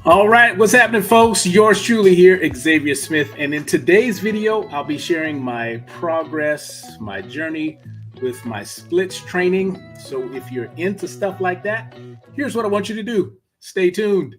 All right, what's happening, folks? Yours truly here, Xavier Smith. And in today's video, I'll be sharing my progress, my journey with my splits training. So if you're into stuff like that, here's what I want you to do. Stay tuned.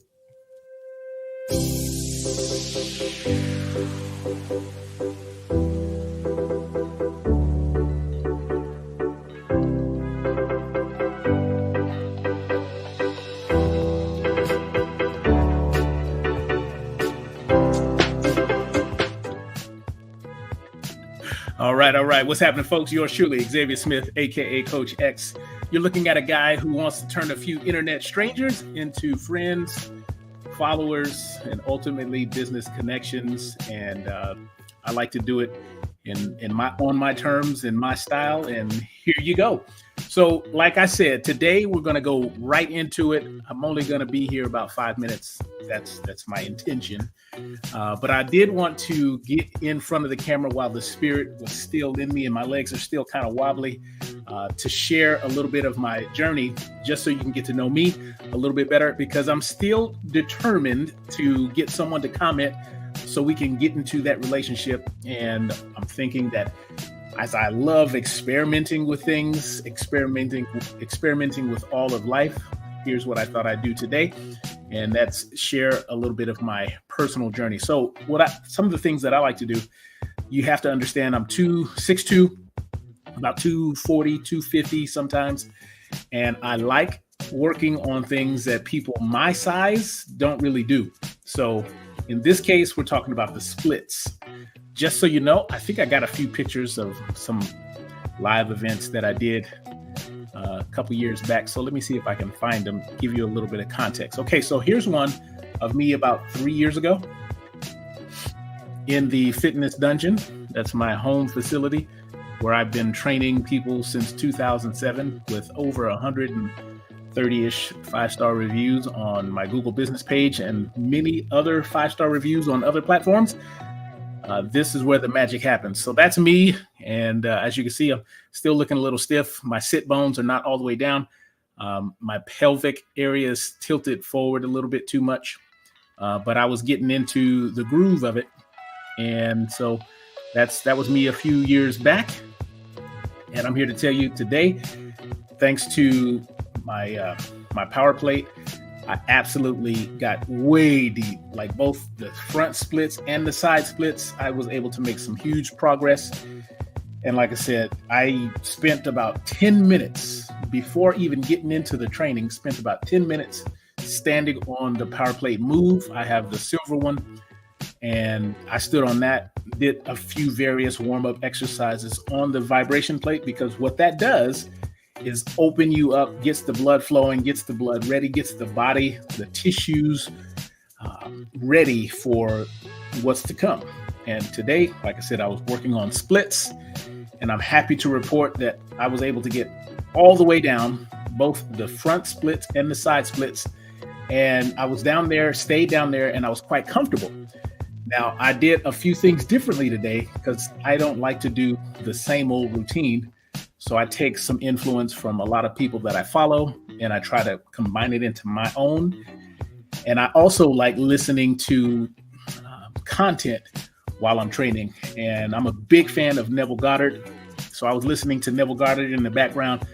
All right. What's happening, folks? Yours truly, Xavier Smith, aka Coach X. You're looking at a guy who wants to turn a few internet strangers into friends, followers, and ultimately business connections. And I like to do it on my terms, in my style. And here you go. So, like I said, today we're going to go right into it. I'm only going to be here about 5 minutes. That's my intention. But I did want to get in front of the camera while the spirit was still in me and my legs are still kind of wobbly, to share a little bit of my journey, just so you can get to know me a little bit better, because I'm still determined to get someone to comment so we can get into that relationship. And I'm thinking that as I love experimenting with things, experimenting with all of life, here's what I thought I'd do today. And that's share a little bit of my personal journey. So some of the things that I like to do, you have to understand I'm 6'2", about 240, 250 sometimes. And I like working on things that people my size don't really do. So in this case, we're talking about the splits. Just so you know, I think I got a few pictures of some live events that I did a couple years back. So let me see if I can find them, give you a little bit of context. Okay, so here's one of me about 3 years ago in the fitness dungeon. That's my home facility where I've been training people since 2007 with over 130-ish 5-star reviews on my Google business page and many other 5-star reviews on other platforms. This is where the magic happens. So that's me. And as you can see, I'm still looking a little stiff. My sit bones are not all the way down. My pelvic area is tilted forward a little bit too much. But I was getting into the groove of it. And so that was me a few years back. And I'm here to tell you today, thanks to my power plate, I absolutely got way deep, like both the front splits and the side splits. I was able to make some huge progress. And like I said, I spent about 10 minutes before even getting into the training, spent about 10 minutes standing on the power plate move. I have the silver one, and I stood on that, did a few various warm-up exercises on the vibration plate, because what that does is open you up, gets the blood flowing, gets the blood ready, gets the body, the tissues ready for what's to come. And today, like I said, I was working on splits, and I'm happy to report that I was able to get all the way down, both the front splits and the side splits. And I was down there, stayed down there, and I was quite comfortable. Now, I did a few things differently today because I don't like to do the same old routine. So I take some influence from a lot of people that I follow, and I try to combine it into my own. And I also like listening to content while I'm training. And I'm a big fan of Neville Goddard. So I was listening to Neville Goddard in the background,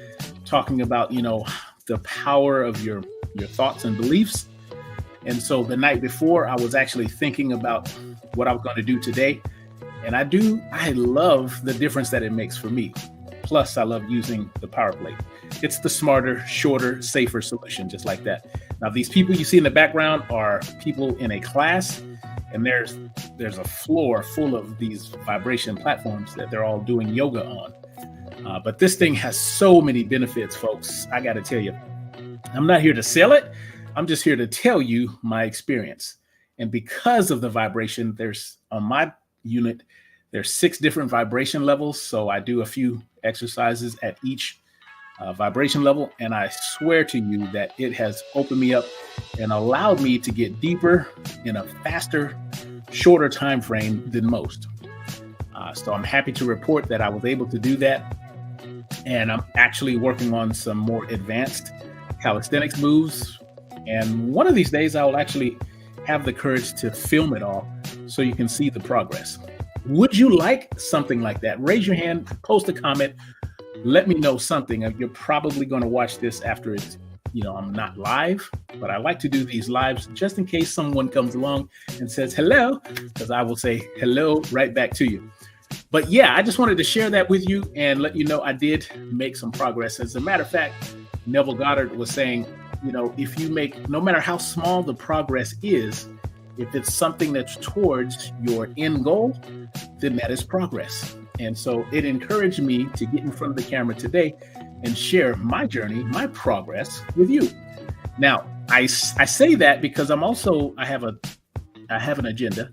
talking about, the power of your thoughts and beliefs. And so the night before, I was actually thinking about what I was going to do today. And I love the difference that it makes for me. Plus, I love using the power plate. It's the smarter, shorter, safer solution, just like that. Now, these people you see in the background are people in a class, and there's a floor full of these vibration platforms that they're all doing yoga on. But this thing has so many benefits, folks. I got to tell you, I'm not here to sell it. I'm just here to tell you my experience. And because of the vibration, on my unit, there's 6 different vibration levels. So I do a few exercises at each vibration level. And I swear to you that it has opened me up and allowed me to get deeper in a faster, shorter time frame than most. So I'm happy to report that I was able to do that. And I'm actually working on some more advanced calisthenics moves. And one of these days, I will actually have the courage to film it all so you can see the progress. Would you like something like that? Raise your hand, post a comment, let me know something. You're probably going to watch this after it's, I'm not live, but I like to do these lives just in case someone comes along and says hello, because I will say hello right back to you. But yeah, I just wanted to share that with you and let you know I did make some progress. As a matter of fact, Neville Goddard was saying, if you make, no matter how small the progress is, if it's something that's towards your end goal, then that is progress. And so it encouraged me to get in front of the camera today and share my journey, my progress with you. Now, I say that because I have an agenda.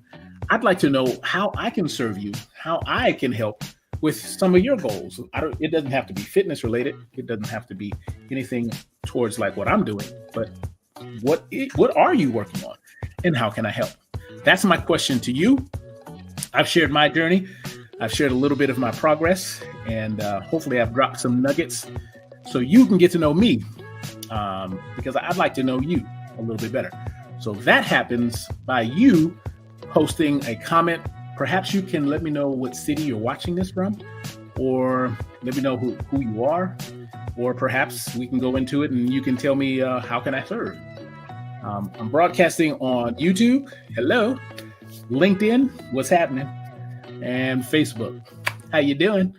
I'd like to know how I can serve you, how I can help with some of your goals. It doesn't have to be fitness related. It doesn't have to be anything towards like what I'm doing, but what are you working on and how can I help? That's my question to you. I've shared my journey. I've shared a little bit of my progress, and hopefully I've dropped some nuggets so you can get to know me, because I'd like to know you a little bit better. So that happens by you posting a comment. Perhaps you can let me know what city you're watching this from, or let me know who you are, or perhaps we can go into it and you can tell me how can I serve. I'm broadcasting on YouTube. Hello. LinkedIn. What's happening? And Facebook. How you doing?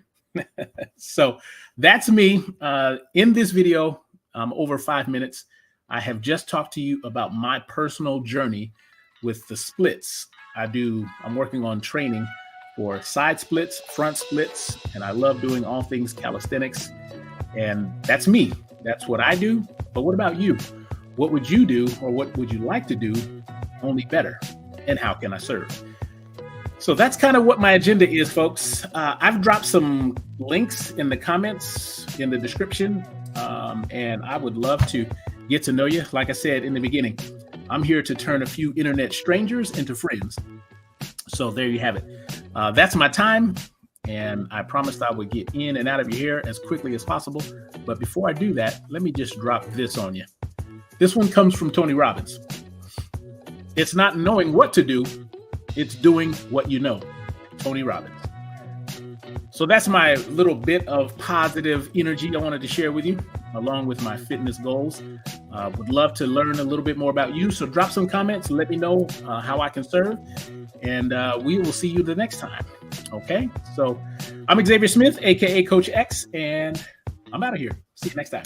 So that's me. In this video, over 5 minutes, I have just talked to you about my personal journey with the splits. I'm working on training for side splits, front splits, and I love doing all things calisthenics. And that's me. That's what I do. But what about you? What would you do, or what would you like to do only better? And how can I serve? So that's kind of what my agenda is, folks. I've dropped some links in the comments, in the description, and I would love to get to know you. Like I said in the beginning, I'm here to turn a few internet strangers into friends. So there you have it. That's my time, and I promised I would get in and out of your hair as quickly as possible. But before I do that, let me just drop this on you. This one comes from Tony Robbins. It's not knowing what to do, it's doing what you know. Tony Robbins. So that's my little bit of positive energy I wanted to share with you, along with my fitness goals. Would love to learn a little bit more about you. So drop some comments, let me know how I can serve, and we will see you the next time. Okay, so I'm Xavier Smith, aka Coach X, and I'm out of here. See you next time.